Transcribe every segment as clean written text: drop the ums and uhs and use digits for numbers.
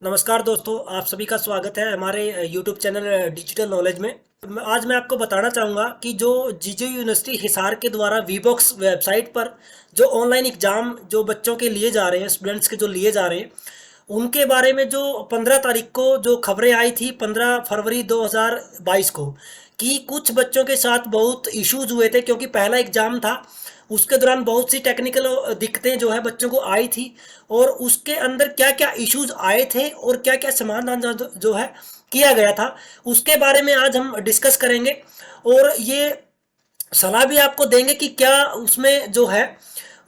नमस्कार दोस्तों, आप सभी का स्वागत है हमारे यूट्यूब चैनल डिजिटल नॉलेज में। आज मैं आपको बताना चाहूँगा कि जो जीजे यूनिवर्सिटी हिसार के द्वारा वीबॉक्स वेबसाइट पर जो ऑनलाइन एग्ज़ाम जो बच्चों के लिए जा रहे हैं, स्टूडेंट्स के जो लिए जा रहे हैं, उनके बारे में जो 15 तारीख को जो खबरें आई थी, 15 फरवरी 2022 को, कि कुछ बच्चों के साथ बहुत इश्यूज हुए थे क्योंकि पहला एग्ज़ाम था। उसके दौरान बहुत सी टेक्निकल दिक्कतें जो है बच्चों को आई थी, और उसके अंदर क्या क्या इश्यूज आए थे और क्या क्या समाधान जो है किया गया था, उसके बारे में आज हम डिस्कस करेंगे। और ये सलाह भी आपको देंगे कि क्या उसमें जो है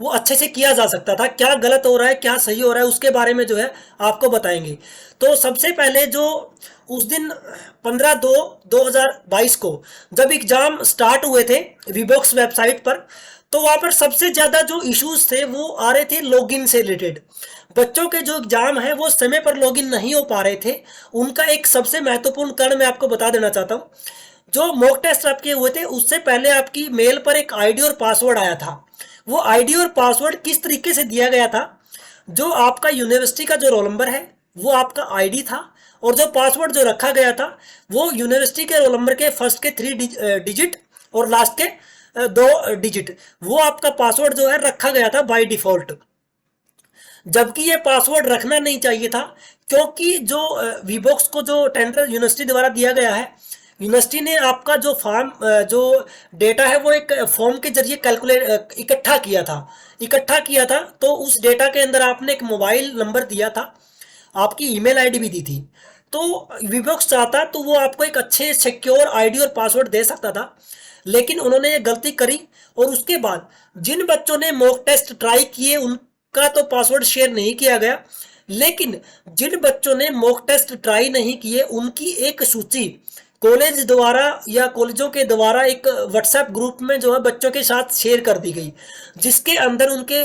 वो अच्छे से किया जा सकता था, क्या गलत हो रहा है क्या सही हो रहा है, उसके बारे में जो है आपको बताएंगे। तो सबसे पहले जो उस दिन 15/2/2022 को जब एग्ज़ाम स्टार्ट हुए थे वीबॉक्स वेबसाइट पर, तो वहाँ पर सबसे ज़्यादा जो इश्यूज थे वो आ रहे थे लॉगिन से रिलेटेड। बच्चों के जो एग्ज़ाम है वो समय पर लॉगिन नहीं हो पा रहे थे। उनका एक सबसे महत्वपूर्ण कारण मैं आपको बता देना चाहता हूँ। जो मॉक टेस्ट आपके हुए थे उससे पहले आपकी मेल पर एक आईडी और पासवर्ड आया था। वो आईडी और पासवर्ड किस तरीके से दिया गया था, जो आपका यूनिवर्सिटी का जो रोल नंबर है वो आपका आईडी था, और जो पासवर्ड जो रखा गया था वो यूनिवर्सिटी के रोल नंबर के फर्स्ट के 3 डिजिट और लास्ट के 2 डिजिट, वो आपका पासवर्ड जो है रखा गया था बाय डिफॉल्ट। जबकि ये पासवर्ड रखना नहीं चाहिए था, क्योंकि जो वीबॉक्स को जो टेंडर यूनिवर्सिटी द्वारा दिया गया है, यूनिवर्सिटी ने आपका जो फॉर्म जो डेटा है वो एक फॉर्म के जरिए कैलकुलेट इकट्ठा किया था। तो उस डेटा के अंदर आपने एक मोबाइल नंबर दिया था, आपकी ईमेल आईडी भी दी थी। तो वीबॉक्स चाहता तो वो आपको एक अच्छे सिक्योर आईडी और पासवर्ड दे सकता था, लेकिन उन्होंने ये गलती करी। और उसके बाद जिन बच्चों ने मॉक टेस्ट ट्राई किए उनका तो पासवर्ड शेयर नहीं किया गया, लेकिन जिन बच्चों ने मॉक टेस्ट ट्राई नहीं किए उनकी एक सूची कॉलेज द्वारा या कॉलेजों के द्वारा एक व्हाट्सएप ग्रुप में जो है बच्चों के साथ शेयर कर दी गई, जिसके अंदर उनके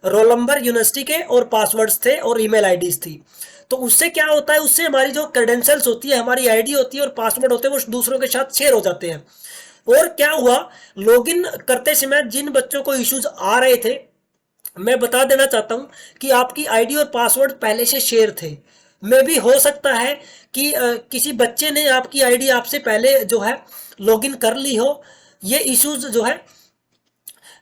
रोल नंबर यूनिवर्सिटी के और पासवर्ड्स थे और ईमेल आईडीज थी। तो उससे क्या होता है, उससे हमारी जो क्रेडेंशियल्स होती है, हमारी आईडी होती है और पासवर्ड होते हैं, वो दूसरों के साथ शेयर हो जाते हैं। और क्या हुआ, लॉगिन करते समय जिन बच्चों को इश्यूज आ रहे थे, मैं बता देना चाहता हूं कि आपकी आईडी और पासवर्ड पहले से शेयर थे। मे भी हो सकता है कि किसी बच्चे ने आपकी आईडी आपसे पहले जो है लॉगिन कर ली हो। ये इश्यूज जो है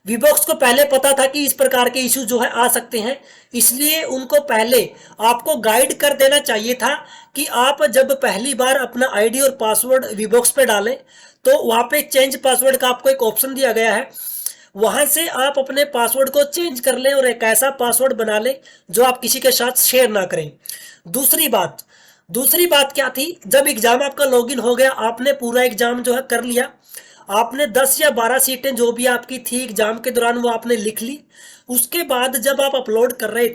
वीबॉक्स को पहले पता था कि इस प्रकार के इश्यूज जो है आ सकते हैं, इसलिए उनको पहले आपको गाइड कर देना चाहिए था कि आप जब पहली बार अपना आईडी और पासवर्ड वीबॉक्स पे डालें तो वहाँ पे चेंज पासवर्ड का आपको एक ऑप्शन दिया गया है, वहां से आप अपने पासवर्ड को चेंज कर लें और एक ऐसा पासवर्ड बना लें जो आप किसी के साथ शेयर ना करें। दूसरी बात दूसरी बात क्या थी, जब एग्जाम आपका लॉगिन हो गया, आपने पूरा एग्जाम जो है कर लिया, आपने 10 या 12 सीटें जो भी आपकी थी एग्जाम के दौरान वो आपने लिख ली। उसके बाद जब आप अपलोड कर रहे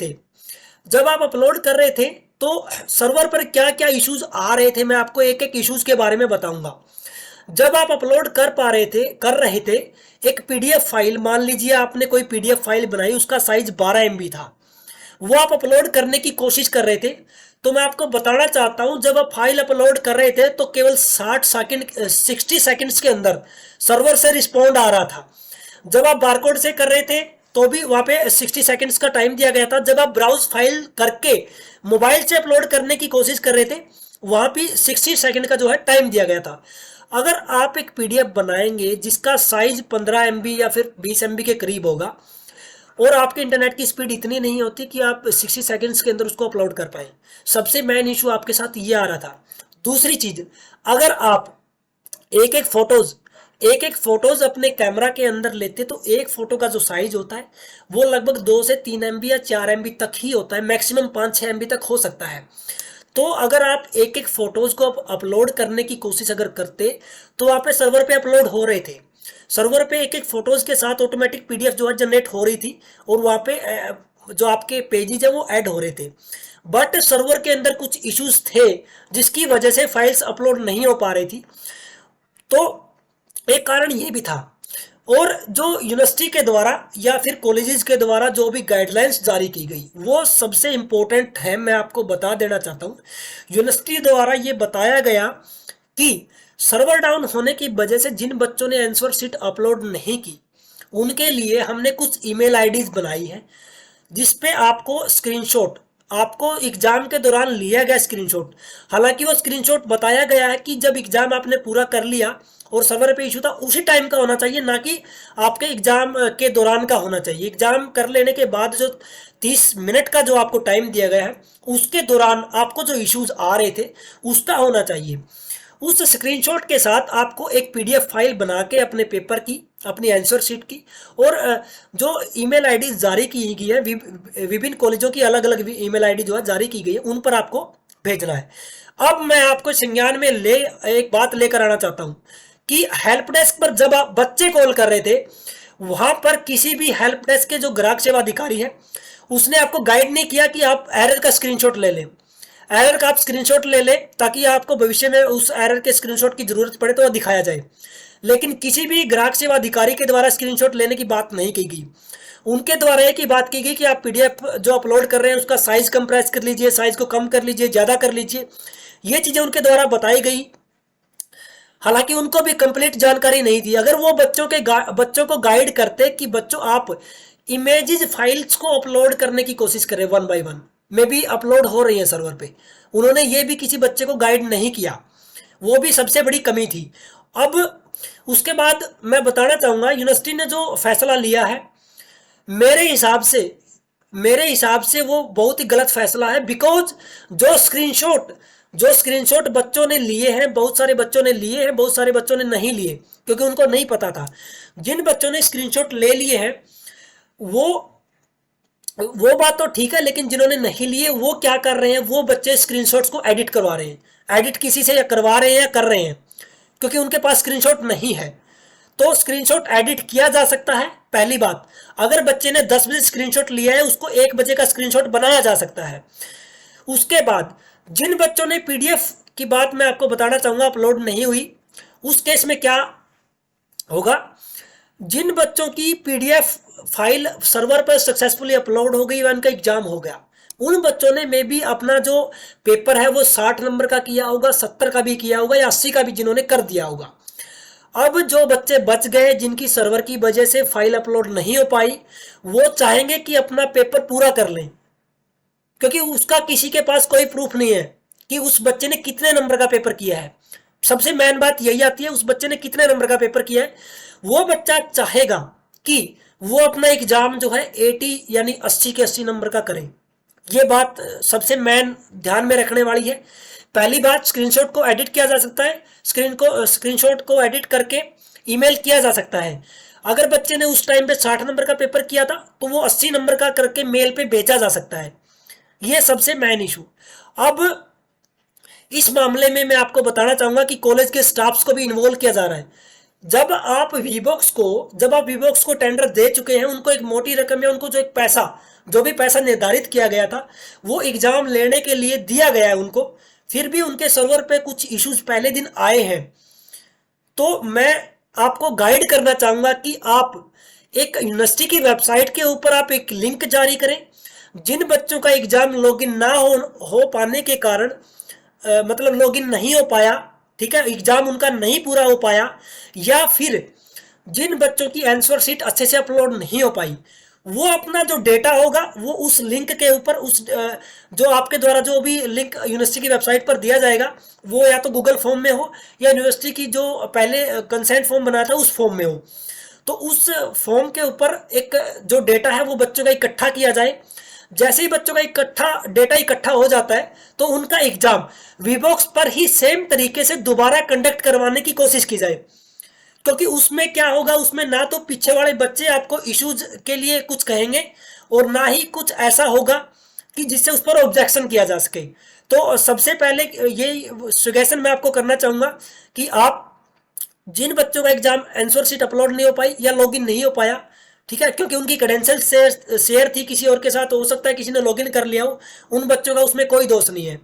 थे तो सर्वर पर क्या क्या इश्यूज आ रहे थे, मैं आपको एक एक इश्यूज के बारे में बताऊंगा। जब आप अपलोड कर रहे थे एक पीडीएफ फाइल, मान लीजिए आपने कोई पीडीएफ फाइल बनाई, उसका साइज 12 MB था, वो आप अपलोड करने की कोशिश कर रहे थे। तो मैं आपको बताना चाहता हूं, जब आप फाइल अपलोड कर रहे थे तो केवल 60 सेकंड्स के अंदर सर्वर से रिस्पॉन्ड आ रहा था। जब आप बारकोड से कर रहे थे तो भी वहां पे 60 सेकंड्स का टाइम दिया गया था। जब आप ब्राउज फाइल करके मोबाइल से अपलोड करने की कोशिश कर रहे थे, वहां भी 60 सेकंड का जो है टाइम दिया गया था। अगर आप एक पीडीएफ बनाएंगे जिसका साइज 15 MB या फिर 20 MB के करीब होगा, और आपके इंटरनेट की स्पीड इतनी नहीं होती कि आप 60 सेकंड्स के अंदर उसको अपलोड कर पाए, सबसे मेन इशू आपके साथ ये आ रहा था। दूसरी चीज, अगर आप एक एक फोटोज अपने कैमरा के अंदर लेते तो एक फोटो का जो साइज होता है वो लगभग 2 से 3 MB या 4 MB तक ही होता है, मैक्सिमम 5-6 MB तक हो सकता है। तो अगर आप एक एक फोटोज को अपलोड करने की कोशिश अगर करते तो वहाँ पे सर्वर पे अपलोड हो रहे थे, सर्वर पे एक एक फोटोज के साथ ऑटोमेटिक पीडीएफ जो है जनरेट हो रही थी, और वहाँ पे जो आपके पेजेज है वो ऐड हो रहे थे। बट सर्वर के अंदर कुछ इश्यूज थे जिसकी वजह से फाइल्स अपलोड नहीं हो पा रही थी, तो एक कारण ये भी था। और जो यूनिवर्सिटी के द्वारा या फिर कॉलेजेस के द्वारा जो भी गाइडलाइंस जारी की गई वो सबसे इम्पोर्टेंट है, मैं आपको बता देना चाहता हूँ। यूनिवर्सिटी द्वारा ये बताया गया कि सर्वर डाउन होने की वजह से जिन बच्चों ने आंसर शीट अपलोड नहीं की उनके लिए हमने कुछ ईमेल आईडीज बनाई है, जिस पे आपको स्क्रीनशॉट आपको एग्जाम के दौरान लिया गया स्क्रीनशॉट, हालांकि वो स्क्रीनशॉट बताया गया है कि जब एग्जाम आपने पूरा कर लिया और सर्वर पे इशू था उसी टाइम का होना चाहिए, ना कि आपके एग्जाम के दौरान का होना चाहिए। एग्जाम कर लेने के बाद जो 30 मिनट का जो आपको टाइम दिया गया है उसके दौरान आपको जो इश्यूज आ रहे थे उसका होना चाहिए। उस स्क्रीनशॉट के साथ आपको एक पीडीएफ फाइल बना के अपने पेपर की, अपनी आंसर शीट की, और जो ईमेल आईडी जारी की गई है, विभिन्न कॉलेजों की अलग अलग ईमेल आईडी जो है जारी की गई है, उन पर आपको भेजना है। अब मैं आपको संज्ञान में एक बात लेकर आना चाहता हूं कि हेल्प डेस्क पर जब आप बच्चे कॉल कर रहे थे, वहां पर किसी भी हेल्प डेस्क के जो ग्राहक सेवा अधिकारी है उसने आपको गाइड नहीं किया कि आप एरर का स्क्रीनशॉट ले लें। एरर का आप स्क्रीनशॉट ले लें ताकि आपको भविष्य में उस एरर के स्क्रीनशॉट की जरूरत पड़े तो वह दिखाया जाए, लेकिन किसी भी ग्राहक सेवा अधिकारी के द्वारा स्क्रीनशॉट लेने की बात नहीं की गई। उनके द्वारा एक ही बात की गई कि आप पीडीएफ जो अपलोड कर रहे हैं उसका साइज कंप्रेस कर लीजिए, साइज को कम कर लीजिए, ज्यादा कर लीजिए, ये चीजें उनके द्वारा बताई गई। हालांकि उनको भी कंप्लीट जानकारी नहीं थी। अगर वो बच्चों को गाइड करते कि बच्चों आप इमेजेस फाइल्स को अपलोड करने की कोशिश करें, 1 बाय 1 में भी अपलोड हो रही है सर्वर पे, उन्होंने ये भी किसी बच्चे को गाइड नहीं किया, वो भी सबसे बड़ी कमी थी। अब उसके बाद मैं बताना चाहूंगा यूनिवर्सिटी ने जो फैसला लिया है, मेरे हिसाब से वो बहुत ही गलत फैसला है। बिकॉज जो स्क्रीनशॉट बच्चों ने लिए हैं, बहुत सारे बच्चों ने लिए हैं, बहुत सारे बच्चों ने नहीं लिए क्योंकि उनको नहीं पता था। जिन बच्चों ने स्क्रीनशॉट ले लिए हैं वो बात तो ठीक है, लेकिन जिन्होंने नहीं लिए वो क्या कर रहे हैं, वो बच्चे स्क्रीनशॉट्स को एडिट करवा रहे हैं। एडिट किसी से या करवा रहे हैं या कर रहे हैं, क्योंकि उनके पास स्क्रीनशॉट नहीं है। तो स्क्रीनशॉट एडिट किया जा सकता है, पहली बात। अगर बच्चे ने 10 बजे स्क्रीनशॉट लिया है उसको 1 बजे का स्क्रीनशॉट बनाया जा सकता है। उसके बाद जिन बच्चों ने पीडीएफ की बात मैं आपको बताना चाहूंगा अपलोड नहीं हुई, उस केस में क्या होगा। जिन बच्चों की पीडीएफ फाइल सर्वर पर सक्सेसफुली अपलोड हो गई, उनका एग्जाम हो गया, उन बच्चों ने मे बी अपना जो पेपर है वो 60 नंबर का किया होगा, 70 का भी किया होगा या 80 का भी जिन्होंने कर दिया होगा। अब जो बच्चे बच गए जिनकी सर्वर की वजह से फाइल अपलोड नहीं हो पाई, वो चाहेंगे कि अपना पेपर पूरा कर लें, क्योंकि उसका किसी के पास कोई प्रूफ नहीं है कि उस बच्चे ने कितने नंबर का पेपर किया है। सबसे मेन बात यही आती है, उस बच्चे ने कितने नंबर का पेपर किया है। वो बच्चा चाहेगा कि वो अपना एग्जाम जो है 80 यानी 80 के 80 नंबर का करें। ये बात सबसे मेन ध्यान में रखने वाली है। पहली बात, स्क्रीनशॉट को एडिट किया जा सकता है, स्क्रीनशॉट को एडिट करके ईमेल किया जा सकता है। अगर बच्चे ने उस टाइम पे 60 नंबर का पेपर किया था तो वो 80 नंबर का करके मेल पे भेजा जा सकता है। ये सबसे मेन इशू। अब इस मामले में मैं आपको बताना चाहूंगा कि कॉलेज के स्टाफ्स को भी इन्वॉल्व किया जा रहा है। जब आप वीबॉक्स को टेंडर दे चुके हैं, उनको एक मोटी रकम या उनको जो भी पैसा निर्धारित किया गया था वो एग्जाम लेने के लिए दिया गया है उनको, फिर भी उनके सर्वर पे कुछ इश्यूज पहले दिन आए हैं। तो मैं आपको गाइड करना चाहूंगा कि आप एक यूनिवर्सिटी की वेबसाइट के ऊपर आप एक लिंक जारी करें। जिन बच्चों का एग्जाम लॉगिन ना हो पाने के कारण मतलब लॉगिन नहीं हो पाया, ठीक है, एग्जाम उनका नहीं पूरा हो पाया, या फिर जिन बच्चों की आंसर शीट अच्छे से अपलोड नहीं हो पाई, वो अपना जो डेटा होगा वो उस लिंक के ऊपर जो आपके द्वारा जो भी लिंक यूनिवर्सिटी की वेबसाइट पर दिया जाएगा, वो या तो गूगल फॉर्म में हो या यूनिवर्सिटी की जो पहले कंसेंट फॉर्म बनाया था उस फॉर्म में हो। तो उस फॉर्म के ऊपर एक जो डेटा है वो बच्चों का इकट्ठा किया जाए। जैसे ही बच्चों का डेटा इकट्ठा हो जाता है तो उनका एग्जाम वीबॉक्स पर ही सेम तरीके से दोबारा कंडक्ट करवाने की कोशिश की जाए। क्योंकि उसमें क्या होगा, उसमें ना तो पीछे वाले बच्चे आपको इश्यूज के लिए कुछ कहेंगे और ना ही कुछ ऐसा होगा कि जिससे उस पर ऑब्जेक्शन किया जा सके। तो सबसे पहले ये सजेशन मैं आपको करना चाहूंगा कि आप जिन बच्चों का एग्जाम आंसर शीट अपलोड नहीं हो पाई या लॉगिन नहीं हो पाया, ठीक है, क्योंकि उनकी क्रेडेंशियल शेयर थी किसी और के साथ, हो सकता है किसी ने लॉगिन कर लिया हो, उन बच्चों का उसमें कोई दोष नहीं है।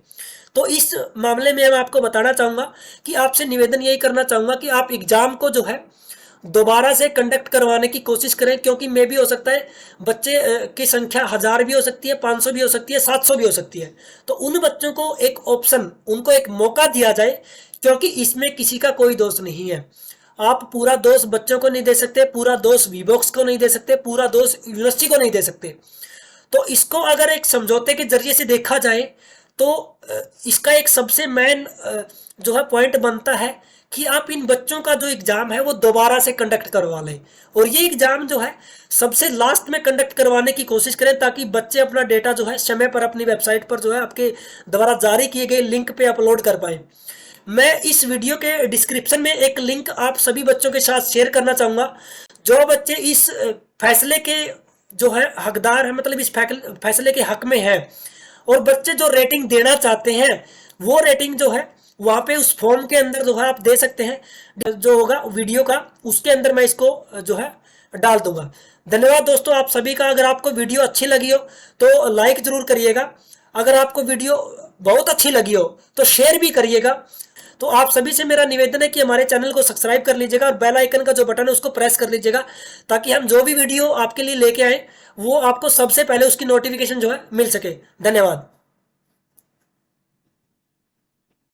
तो इस मामले में मैं आपको बताना चाहूंगा कि आपसे निवेदन यही करना चाहूंगा कि आप एग्जाम को जो है दोबारा से कंडक्ट करवाने की कोशिश करें, क्योंकि मे भी हो सकता है बच्चे की संख्या 1000 भी हो सकती है, 500 भी हो सकती है, 700 भी हो सकती है। तो उन बच्चों को एक ऑप्शन, उनको एक मौका दिया जाए, क्योंकि इसमें किसी का कोई दोष नहीं है। आप पूरा दोष बच्चों को नहीं दे सकते, पूरा दोष वीबॉक्स को नहीं दे सकते, पूरा दोष यूनिवर्सिटी को नहीं दे सकते। तो इसको अगर एक समझौते के जरिए से देखा जाए तो इसका एक सबसे मेन जो है पॉइंट बनता है कि आप इन बच्चों का जो एग्जाम है वो दोबारा से कंडक्ट करवा लें, और ये एग्जाम जो है सबसे लास्ट में कंडक्ट करवाने की कोशिश करें, ताकि बच्चे अपना डेटा जो है समय पर अपनी वेबसाइट पर जो है आपके द्वारा जारी किए गए लिंक पे अपलोड कर पाए। मैं इस वीडियो के डिस्क्रिप्शन में एक लिंक आप सभी बच्चों के साथ शेयर करना चाहूँगा। जो बच्चे इस फैसले के जो है हकदार है, मतलब इस फैसले के हक में है, और बच्चे जो रेटिंग देना चाहते हैं वो रेटिंग जो है वहाँ पे उस फॉर्म के अंदर जो है आप दे सकते हैं, जो होगा वीडियो का उसके अंदर मैं इसको जो है डाल दूंगा। धन्यवाद दोस्तों आप सभी का। अगर आपको वीडियो अच्छी लगी हो तो लाइक जरूर करिएगा, अगर आपको वीडियो बहुत अच्छी लगी हो तो शेयर भी करिएगा। तो आप सभी से मेरा निवेदन है कि हमारे चैनल को सब्सक्राइब कर लीजिएगा और बेल आइकन का जो बटन है उसको प्रेस कर लीजिएगा, ताकि हम जो भी वीडियो आपके लिए लेके आए वो आपको सबसे पहले उसकी नोटिफिकेशन जो है मिल सके। धन्यवाद।